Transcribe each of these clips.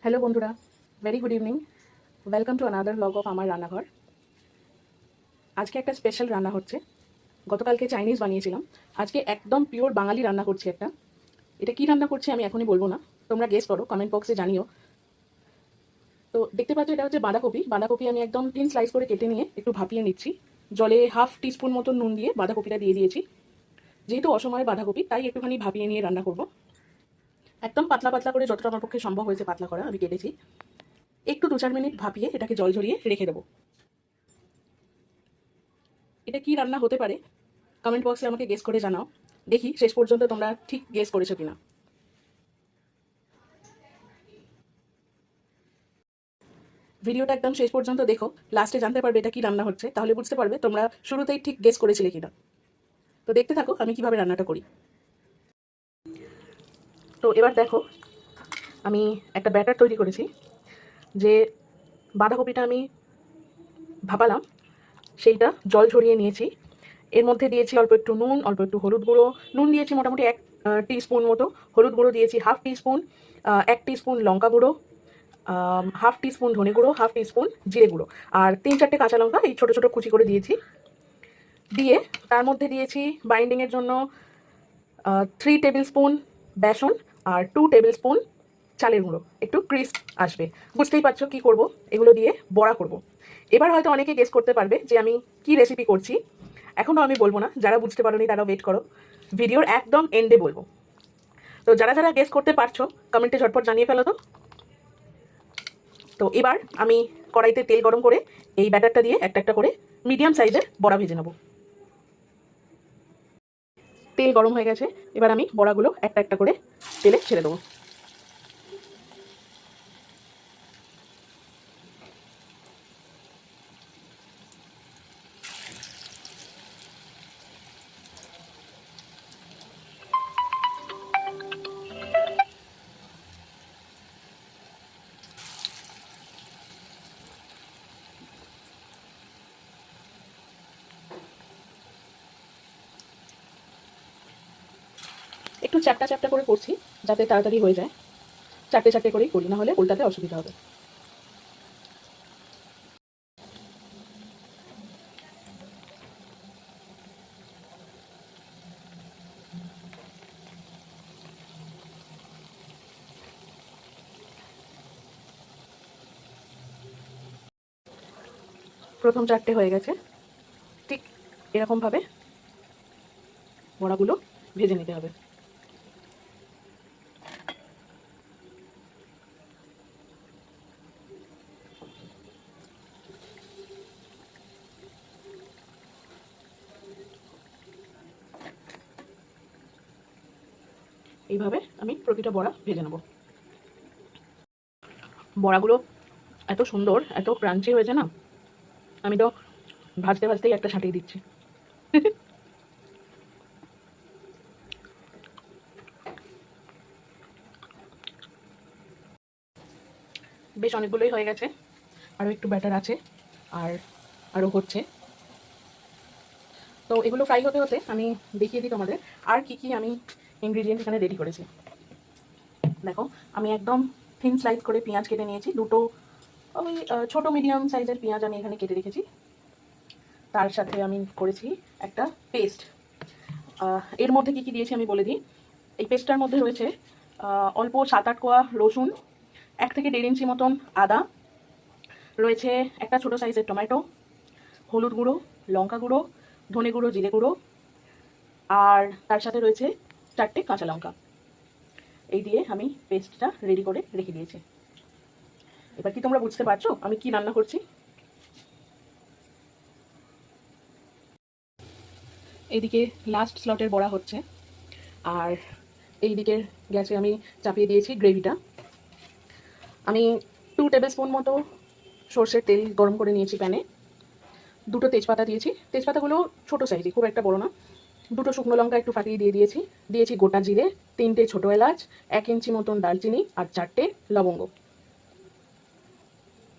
Hello বন্ধুরা, very good evening. Welcome to another blog of আমার রান্নাঘর। আজকে একটা স্পেশাল রান্না হচ্ছে। গতকালকে চাইনিজ বানিয়েছিলাম, আজকে একদম পিওর বাঙালি রান্না করছি একটা। এটা কি রান্না করছি আমি এখনই বলবো না, তোমরা গেস করো, কমেন্ট বক্সে জানিও। তো দেখতে পাচ্ছ এটা হচ্ছে বাঁধাকপি। বাঁধাকপি আমি একদম 3 স্লাইস করে কেটে নিয়ে একটু ভাপিয়ে নিচ্ছি। জলে হাফ টিস্পুন মতো নুন দিয়ে বাঁধাকপিটা দিয়ে দিয়েছি। যেহেতু অসময়ে বাঁধাকপি, তাই একটুখানি ভাপিয়ে নিয়ে রান্না করব। একদম পাতলা পাতলা করে, যতটা আমার পক্ষে সম্ভব হয়েছে পাতলা করা আমি কেটেছি। একটু 2-4 মিনিট ভাপিয়ে এটাকে জল ঝরিয়ে রেখে দেবো। এটা কি রান্না হতে পারে কমেন্ট বক্সে আমাকে গেস করে জানাও, দেখি শেষ পর্যন্ত তোমরা ঠিক গেস করেছো কিনা। ভিডিওটা একদম শেষ পর্যন্ত দেখো, লাস্টে জানতে পারবে এটা কি রান্না হচ্ছে, তাহলে বুঝতে পারবে তোমরা শুরুতেই ঠিক গেস করেছিলে কিনা। তো দেখতে থাকো আমি কিভাবে রান্নাটা করি। তো এবার দেখো, আমি একটা ব্যাটার তৈরি করেছি। যে বাঁধাকপিটা আমি ভাপালাম, সেইটা জল ঝরিয়ে নিয়েছি। এর মধ্যে দিয়েছি অল্প একটু নুন, অল্প একটু হলুদ গুঁড়ো। নুন দিয়েছি মোটামুটি 1 টিস্পুন মতো, হলুদ গুঁড়ো দিয়েছি হাফ টিস্পুন, 1 টিস্পুন লঙ্কা গুঁড়ো, হাফ টিস্পুন ধনে গুঁড়ো, হাফ টিস্পুন জিরে গুঁড়ো, আর 3-4টে কাঁচা লঙ্কা এই ছোটো ছোটো কুচি করে দিয়েছি। দিয়ে তার মধ্যে দিয়েছি বাইন্ডিংয়ের জন্য 3 টেবিল স্পুন বেসন আর 2 টেবিল স্পুন চালের গুঁড়ো, একটু ক্রিস্প আসবে। বুঝতেই পারছো কী করব, এগুলো দিয়ে বড়া করব। এবার হয়তো অনেকে গেস করতে পারবে যে আমি কি রেসিপি করছি। এখনও আমি বলবো না, যারা বুঝতে পারোনি তারা ওয়েট করো, ভিডিওর একদম এন্ডে বলবো। তো যারা যারা গেস করতে পারছো কমেন্টে ঝটপট জানিয়ে ফেলো তো। তো এবার আমি কড়াইতে তেল গরম করে এই ব্যাটারটা দিয়ে একটা একটা করে মিডিয়াম সাইজের বড়া ভেজে নেব। তেল গরম হয়ে গেছে, এবার আমি বড়াগুলো একটা একটা করে তেলে ছেড়ে দেবো। একটু চ্যাপটা চ্যাপটা করে করছি যাতে তাড়াতাড়ি হয়ে যায়। চারটে চারটে করেই করি, না হলে উল্টাতে অসুবিধা হবে। প্রথম 4টে হয়ে গেছে। ঠিক এরকমভাবে বড়াগুলো ভেজে নিতে হবে। এইভাবে আমি প্রতিটা বড়া ভেজে নেব। বড়াগুলো এত সুন্দর, এত ক্রাঞ্চি হয়েছে না, আমি তো ভাজতে ভাজতেই একটা ছাঁটিয়ে দিচ্ছি। বেশ অনেকগুলোই হয়ে গেছে, আরও একটু ব্যাটার আছে, আর আরও হচ্ছে। তো এগুলো ফ্রাই হতে হতে আমি দেখিয়ে দিই তোমাদের আর কি কি আমি ইনগ্রিডিয়েন্ট এখানে রেডি করেছি। দেখো, আমি একদম থিন স্লাইস করে পেঁয়াজ কেটে নিয়েছি, দুটো ওই ছোটো মিডিয়াম সাইজের পেঁয়াজ আমি এখানে কেটে রেখেছি। তার সাথে আমি করেছি একটা পেস্ট। এর মধ্যে কি কি দিয়েছি আমি বলে দিই। এই পেস্টটার মধ্যে রয়েছে অল্প 7-8 কোয়া রসুন, 1 থেকে 1.5 ইঞ্চি মতন আদা, রয়েছে একটা ছোটো সাইজের টমেটো, হলুদ গুঁড়ো, লঙ্কা গুঁড়ো, ধনে গুঁড়ো, জিরে গুঁড়ো, আর তার সাথে রয়েছে 4টে কাঁচা লঙ্কা। এই দিয়ে আমি পেস্টটা রেডি করে রেখে দিয়েছি। এবার কি তোমরা বুঝতে পারছো আমি কি রান্না করছি? এইদিকে লাস্ট স্লটের বড়া হচ্ছে, আর এই দিকের গ্যাসে আমি চাপিয়ে দিয়েছি গ্রেভিটা। আমি 2 টেবিল স্পুন মতো সর্ষের তেল গরম করে নিয়েছি প্যানে। 2টো তেজপাতা দিয়েছি, তেজপাতাগুলো ছোটো সাইজে, খুব একটা বড় না। 2টো শুকনো লঙ্কা একটু ফাটিয়ে দিয়ে দিয়েছি। দিয়েছি গোটা জিরে, 3টে ছোটো এলাচ, 1 ইঞ্চি মতন দারচিনি, আর 4টে লবঙ্গ।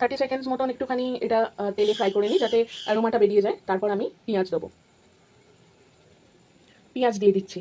30 সেকেন্ডস মতন একটুখানি এটা তেলে ফ্রাই করে নিই যাতে অ্যারোমাটা বেরিয়ে যায়। তারপর আমি পেঁয়াজ দেবো। পেঁয়াজ দিয়ে দিচ্ছি।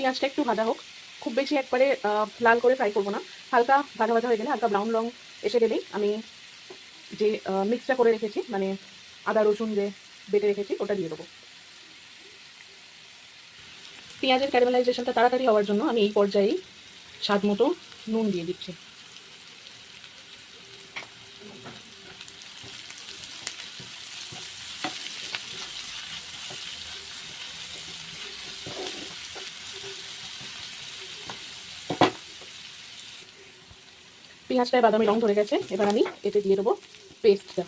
পেঁয়াজটা একটু ভাজা হোক, খুব বেশি একবারে লাল করে ফ্রাই করবো না, হালকা ভাজা ভাজা হয়ে গেলে, হালকা ব্রাউন রং এসে গেলেই আমি যে মিক্সটা করে রেখেছি, মানে আদা রসুন যে বেটে রেখেছি ওটা দিয়ে দেবো। পেঁয়াজের ক্যারামেলাইজেশনটা তাড়াতাড়ি হওয়ার জন্য আমি এই পর্যায়েই স্বাদ মতো নুন দিয়ে দিচ্ছি। পেঁয়াজটায় বাদামি রং ধরে গেছে, এবার আমি এতে দিয়ে দেবো পেস্টটা।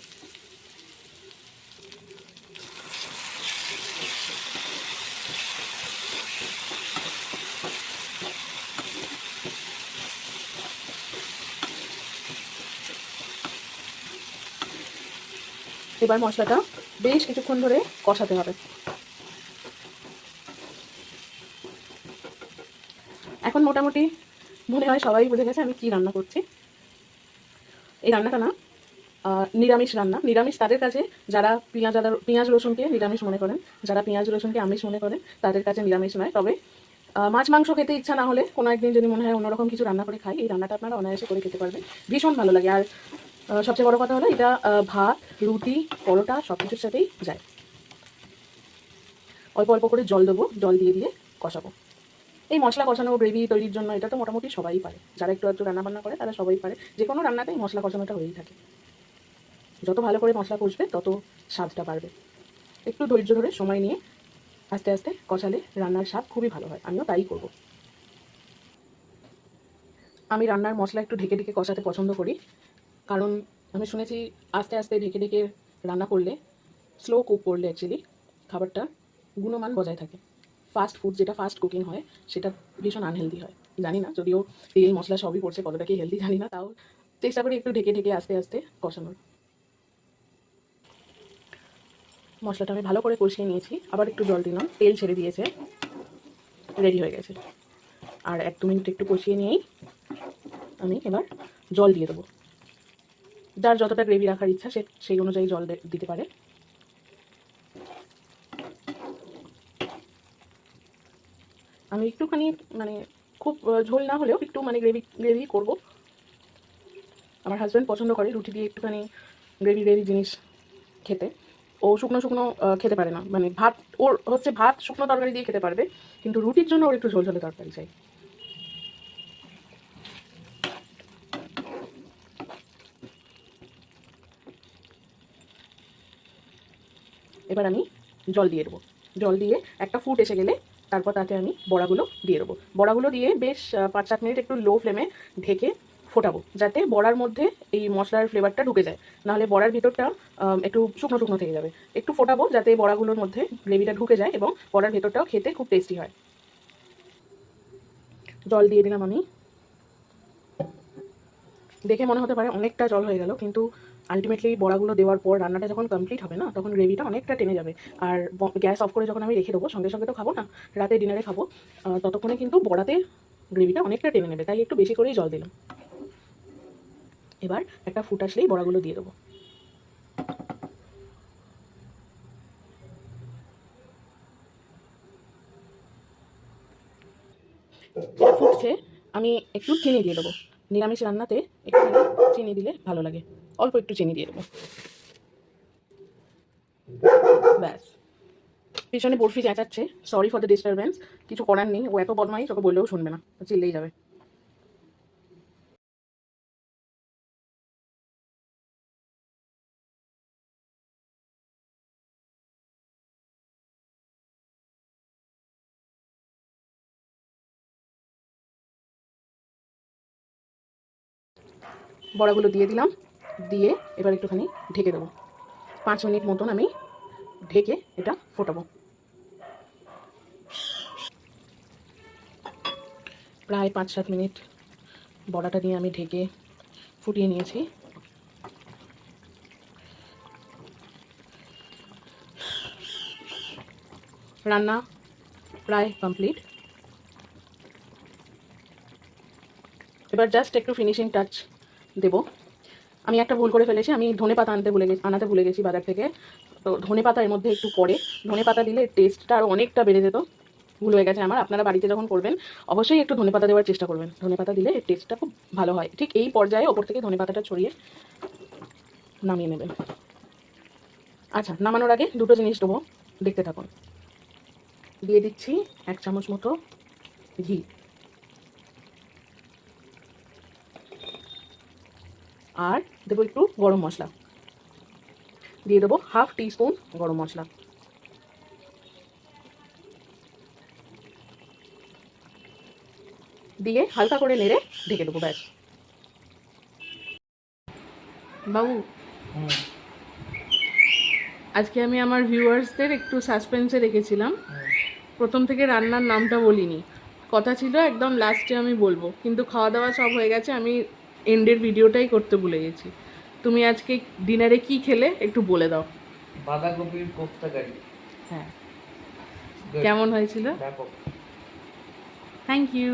এবার মশলাটা বেশ কিছুক্ষণ ধরে কষাতে হবে। এখন মোটামুটি মনে হয় সবাই বুঝে গেছে আমি কি রান্না করছি। এই রান্নাটা না নিরামিষ রান্না। নিরামিষ তাদের কাছে যারা পেঁয়াজ রসুনকে নিরামিষ মনে করেন, যারা পেঁয়াজ রসুনকে আমিষ মনে করেন তাদের কাছে নিরামিষ নয়। তবে মাছ মাংস খেতে ইচ্ছা না হলে কোনো একদিন যদি মনে হয় অন্যরকম কিছু রান্না করে খাই, এই রান্নাটা আপনারা অনায়াসে করে খেতে পারবেন, ভীষণ ভালো লাগে। আর সবচেয়ে বড় কথা হলো এটা ভাত, রুটি, পরোটা সব কিছুর সাথেই যায়। অল্প অল্প করে জল দেবো, জল দিয়ে দিয়ে কষাবো। এই মশলা কষানো গ্রেভি তৈরির জন্য এটা তো মোটামুটি সবাই পারে, যারা একটু একটু রান্নাবান্না করে তারা সবাই পারে। যে কোনো রান্নাতেই মশলা কষানোটা হয়েই থাকে। যত ভালো করে মশলা কষবে তত স্বাদটা বাড়বে। একটু ধৈর্য ধরে সময় নিয়ে আস্তে আস্তে কষালে রান্নার স্বাদ খুবই ভালো হয়। আমিও তাই করব। আমি রান্নার মশলা একটু ঢেকে ঢেকে কষাতে পছন্দ করি, কারণ আমি শুনেছি আস্তে আস্তে ঢেকে ঢেকে রান্না করলে, স্লো কুক করলে অ্যাকচুয়ালি খাবারটা গুণমান বজায় থাকে। ফাস্ট ফুড যেটা ফাস্ট কুকিং হয় সেটা ভীষণ আনহেলদি হয়। জানি না, যদিও তেল মশলা সবই পড়ছে, কতটা কি হেলদি জানি না, তাও চেষ্টা করি একটু ঢেকে ঢেকে আস্তে আস্তে কষানোর। মশলাটা আমি ভালো করে কষিয়ে নিয়েছি, আবার একটু জল দিলাম, তেল ছেড়ে দিয়েছে, রেডি হয়ে গেছে। আর 1-2 মিনিট একটু কষিয়ে নিয়েই আমি এবার জল দিয়ে দেবো। যার যতটা গ্রেভি রাখার ইচ্ছা সেই অনুযায়ী জল দিতে পারে। আমি একটুখানি মানে খুব ঝোল না হলেও একটু মানে গ্রেভি করব। আমার হাজব্যান্ড পছন্দ করে রুটি দিয়ে একটুখানি গ্রেভি জিনিস খেতে। ও শুকনো শুকনো খেতে পারে না, মানে ভাত ওর হচ্ছে ভাত শুকনো তরকারি দিয়ে খেতে পারবে, কিন্তু রুটির জন্য ওর একটু ঝোল ঝোলে তরকারি চাই। এবার আমি জল দিয়ে দেবো। জল দিয়ে একটা ফুট এসে গেলে তারপর তাতে আমি বড়াগুলো দিয়ে দেবো। বড়াগুলো দিয়ে বেশ 5-7 মিনিট একটু লো ফ্লেমে ঢেকে ফোটাবো, যাতে বড়ার মধ্যে এই মশলার ফ্লেভারটা ঢুকে যায়। নাহলে বড়ার ভিতরটা একটু শুকনো শুকনো থেকে যাবে। একটু ফোটাবো যাতে বড়াগুলোর মধ্যে গ্রেভিটা ঢুকে যায় এবং বড়ার ভেতরটাও খেতে খুব টেস্টি হয়। জল দিয়ে দিলাম আমি। দেখে মনে হতে পারে অনেকটা জল হয়ে গেল, কিন্তু আলটিমেটলি বড়াগুলো দেওয়ার পর রান্নাটা যখন কমপ্লিট হবে না, তখন গ্রেভিটা অনেকটা টেনে যাবে। আর গ্যাস অফ করে যখন আমি রেখে দেবো, সঙ্গে সঙ্গে তো খাবো না, রাতে ডিনারে খাবো, ততক্ষণে কিন্তু বড়াতে গ্রেভিটা অনেকটা টেনে নেবে, তাই একটু বেশি করেই জল দিলাম। এবার একটা ফুট আসলেই বড়াগুলো দিয়ে দেবো। এটা ফুটছে, আমি একটু চিনি দিয়ে দেবো। নিরামিষ রান্নাতে একটু চিনি দিলে ভালো লাগে, অল্প একটু চিনি দিয়ে দেবো। ব্যাস। পিছনে বরফি চেঁচাচ্ছে, সরি ফর দ্য ডিস্টারবেন্স। কিছু করার নেই, ও এত বদমাইশ, ওকে বললেও শুনবে না, চিল্লেই যাবে। বড়াগুলো দিয়ে দিলাম, দিয়ে এবার একটুখানি ঢেকে দেবো। 5 মিনিট মতন আমি ঢেকে এটা ফোটাবো। প্রায় 5-7 মিনিট বড়াটা দিয়ে আমি ঢেকে ফুটিয়ে নিয়েছি। রান্না প্রায় কমপ্লিট। এবার জাস্ট একটু ফিনিশিং টাচ দেবো। আমি একটা ভুল করে ফেলেছি, আমি ধনেপাতা আনাতে ভুলে গেছি বাজার থেকে। তো ধনেপাতা এর মধ্যে একটু পরে, ধনেপাতা দিলে টেস্টটা আরও অনেকটা বেড়ে যেত। ভুল হয়ে গেছে আমার। আপনারা বাড়িতে যখন করবেন অবশ্যই একটু ধনেপাতা দেওয়ার চেষ্টা করবেন। ধনেপাতা দিলে এর টেস্টটা খুব ভালো হয়। ঠিক এই পর্যায়ে ওপর থেকে ধনেপাতাটা ছড়িয়ে নামিয়ে নেবেন। আচ্ছা, নামানোর আগে দুটো জিনিস দেবো, দেখতে থাকুন। দিয়ে দিচ্ছি 1 চামচ মতো ঘি, আর দেবো একটু গরম মশলা, দিয়ে দেবো 1/2 টিস্পুন গরম মশলা, দিয়ে হালকা করে নেড়ে ঢেকে দেবো। ব্যাস। বাবু, আজকে আমি আমার ভিউয়ার্সদের একটু সাসপেন্সে রেখেছিলাম। প্রথম থেকে রান্নার নামটা বলিনি, কথা ছিল একদম লাস্টে আমি বলবো, কিন্তু খাওয়া দাওয়া সব হয়ে গেছে, আমি এন্ডের ভিডিওটাই করতে ভুলে গেছি। তুমি আজকে ডিনারে কি খেলে একটু বলে দাও। বাঁধাকপির কোফতা কারি। হ্যাঁ, কেমন হয়েছিল? ব্যাপক। Thank you.